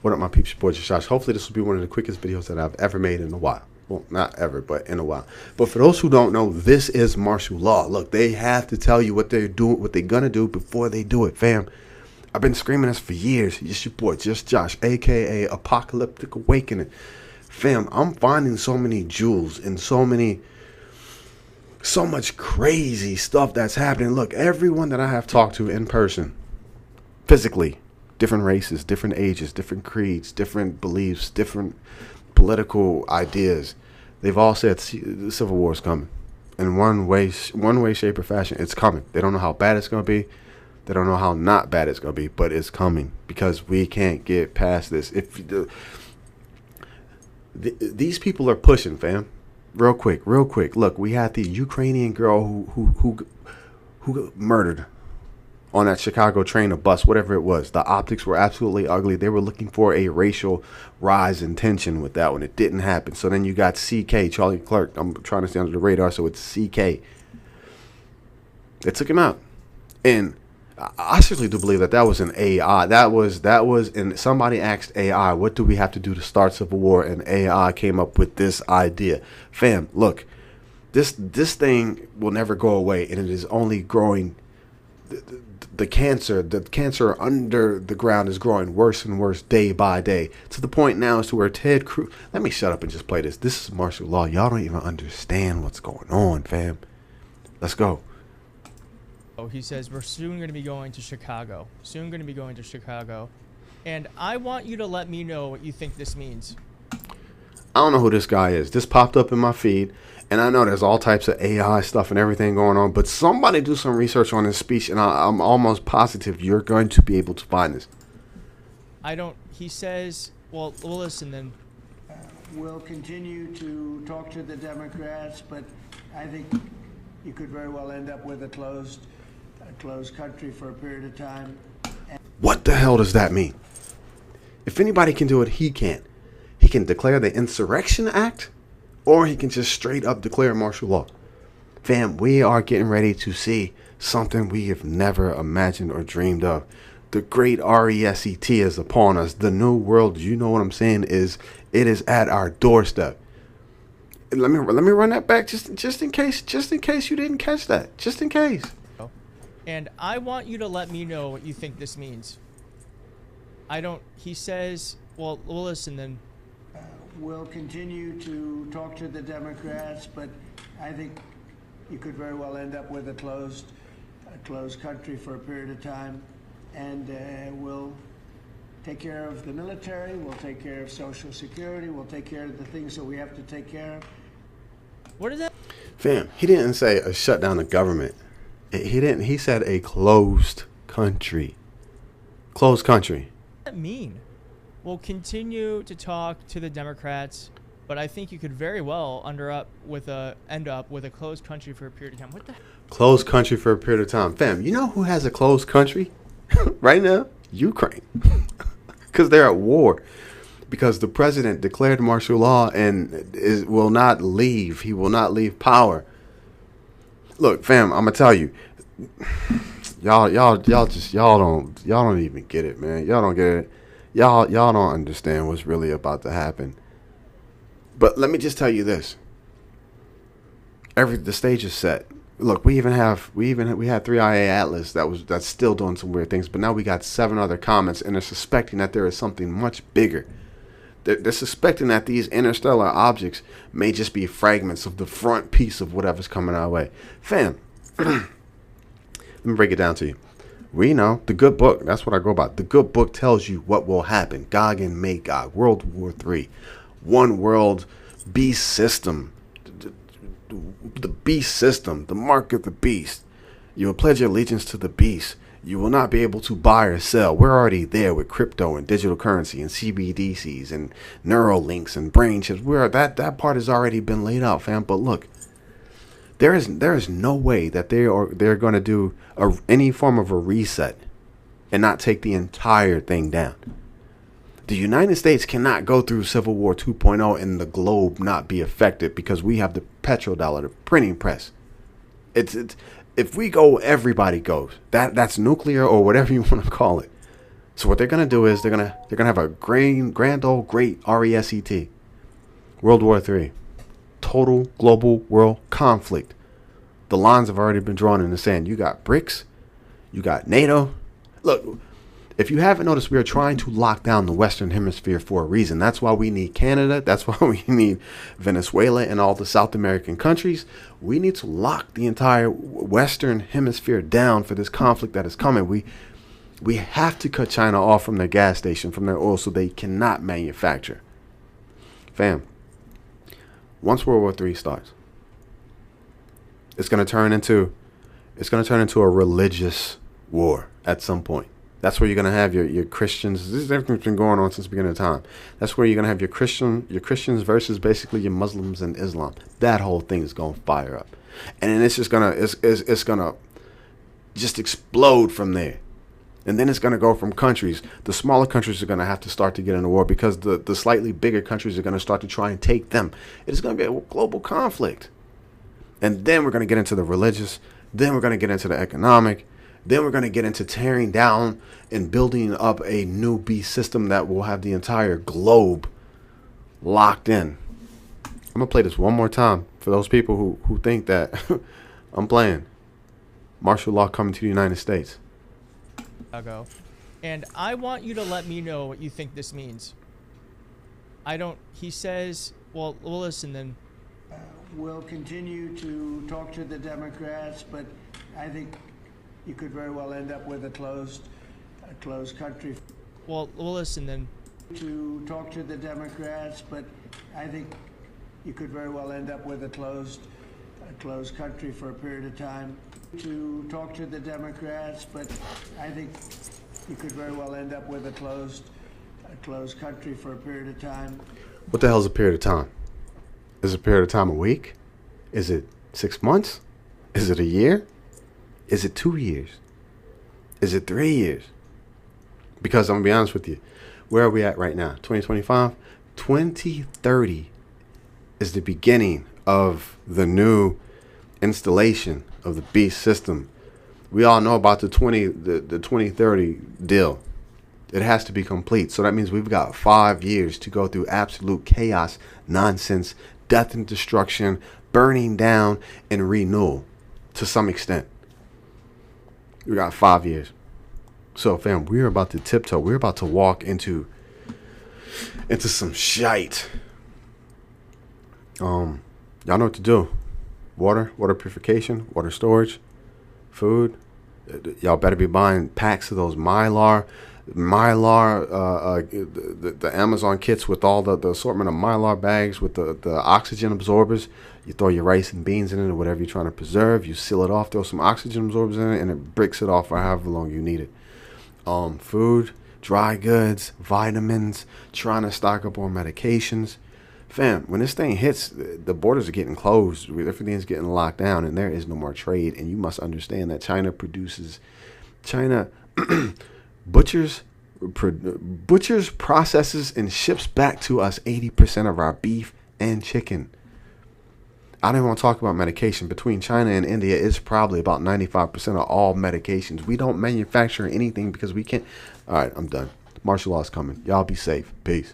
What up, my peeps? Your boy Josh. Hopefully, this will be one of the quickest videos that I've ever made in a while. Well, not ever, but in a while. But for those who don't know, this is martial law. Look, they have to tell you what they're doing, what they're gonna do before they do it, fam. I've been screaming this for years. It's your boy, Just Josh, aka Apocalyptic Awakening. Fam, I'm finding so many jewels and so much crazy stuff that's happening. Look, everyone that I have talked to in person, physically, different races, different ages, different creeds, different beliefs, different political ideas, they've all said the Civil War is coming. In one way, shape, or fashion, it's coming. They don't know how bad it's going to be. They don't know how not bad it's going to be, but it's coming because we can't get past this. These people are pushing, fam. Real quick. Look, we had the Ukrainian girl who murdered on that Chicago train or bus, whatever it was. The optics were absolutely ugly. They were looking for a racial rise in tension with that one. It didn't happen. So then you got CK, Charlie Clark. I'm trying to stay under the radar, so it's CK. They took him out. And I seriously do believe that was an AI. That was, and somebody asked AI, what do we have to do to start civil war? And AI came up with this idea. Fam, look, this thing will never go away, and it is only growing. The cancer under the ground is growing worse and worse day by day, to the point now as to where Ted Cruz. Let me shut up and just play this. This is martial law. Y'all don't even understand what's going on, fam. Let's go. Oh, he says, we're soon going to be going to Chicago. And I want you to let me know what you think this means. I don't know who this guy is. This popped up in my feed, and I know there's all types of AI stuff and everything going on, but somebody do some research on this speech, and I'm almost positive you're going to be able to find this. He says, well, we'll listen then. We'll continue to talk to the Democrats, but I think you could very well end up with a closed country for a period of time. What the hell does that mean? If anybody can do it, he can. He can declare the Insurrection Act, or he can just straight up declare martial law. Fam, we are getting ready to see something we have never imagined or dreamed of. The great reset is upon us. The new world, you know what I'm saying, it is at our doorstep. Let me run that back just in case you didn't catch that. Just in case. And I want you to let me know what you think this means. He says, well, we'll listen then. We'll continue to talk to the Democrats, but I think you could very well end up with a closed country for a period of time. And we'll take care of the military, we'll take care of Social Security, we'll take care of the things that we have to take care of. What is that? Fam, he didn't say a shutdown of government. He didn't. He said a closed country. Closed country. What does that mean? We'll continue to talk to the Democrats, but I think you could very well end up with a closed country for a period of time. What the? Closed country for a period of time. Fam, you know who has a closed country right now? Ukraine. Because they're at war. Because the president declared martial law and will not leave. He will not leave power. Look, fam, I'm gonna tell you, y'all don't even get it, man. Y'all don't get it. Y'all don't understand what's really about to happen. But let me just tell you this. The stage is set. Look, we had 3IA Atlas that's still doing some weird things, but now we got 7 other comments, and they're suspecting that there is something much bigger. They're suspecting that these interstellar objects may just be fragments of the front piece of whatever's coming our way. Fam, let me break it down to you. We know the good book. That's what I go about. The good book tells you what will happen. Gog and Magog, World War III, one world beast system. The beast system, the mark of the beast. You will pledge your allegiance to the beast. You will not be able to buy or sell. We're already there with crypto and digital currency and CBDCs and neural links and brain chips. That part has already been laid out, fam. But look, there is no way that they're going to do any form of a reset and not take the entire thing down. The United States cannot go through Civil War 2.0 and the globe not be affected because we have the petrodollar, the printing press. It's if we go, everybody goes. That's nuclear or whatever you want to call it. So what they're gonna do is they're gonna have a grand old great RESET, World War III, total global world conflict. The lines have already been drawn in the sand. You got BRICS, you got NATO. Look, if you haven't noticed, we are trying to lock down the Western Hemisphere for a reason. That's why we need Canada. That's why we need Venezuela and all the South American countries. We need to lock the entire Western Hemisphere down for this conflict that is coming. We have to cut China off from their gas station, from their oil, so they cannot manufacture. Fam, once World War III starts, it's going to turn into a religious war at some point. That's where you're going to have your Christians. This is everything that's been going on since the beginning of time. That's where you're going to have your Christians versus basically your Muslims and Islam. That whole thing is going to fire up. And then it's just going to it's going to just explode from there. And then it's going to go from countries. The smaller countries are going to have to start to get in the war because the slightly bigger countries are going to start to try and take them. It's going to be a global conflict. And then we're going to get into the religious. Then we're going to get into the economic. Then we're going to get into tearing down and building up a new beast system that will have the entire globe locked in. I'm going to play this one more time for those people who think that I'm playing. Martial law coming to the United States. Chicago. And I want you to let me know what you think this means. He says, well, listen then. We'll continue to talk to the Democrats, but I think you could very well end up with a closed country. Well, listen then. To talk to the Democrats, but I think you could very well end up with a closed country for a period of time. To talk to the Democrats, but I think you could very well end up with a closed country for a period of time. What the hell is a period of time? Is a period of time a week? Is it 6 months? Is it a year? Is it 2 years? Is it 3 years? Because I'm going to be honest with you. Where are we at right now? 2025? 2030 is the beginning of the new installation of the beast system. We all know about the 2030 deal. It has to be complete. So that means we've got 5 years to go through absolute chaos, nonsense, death and destruction, burning down, and renewal to some extent. We got 5 years. So, fam, we're about to tiptoe. We're about to walk into some shite. Y'all know what to do. Water purification, water storage, food. Y'all better be buying packs of those Mylar, the Amazon kits with all the assortment of Mylar bags with the oxygen absorbers. You throw your rice and beans in it or whatever you're trying to preserve. You seal it off, throw some oxygen absorbers in it, and it bricks it off for however long you need it. Food, dry goods, vitamins, trying to stock up on medications. Fam, when this thing hits, the borders are getting closed. Everything's getting locked down, and there is no more trade. And you must understand that China butchers, processes, and ships back to us 80% of our beef and chicken. I don't want to talk about medication. Between China and India, it's probably about 95% of all medications. We don't manufacture anything because we can't. All right, I'm done. Martial law is coming. Y'all be safe. Peace.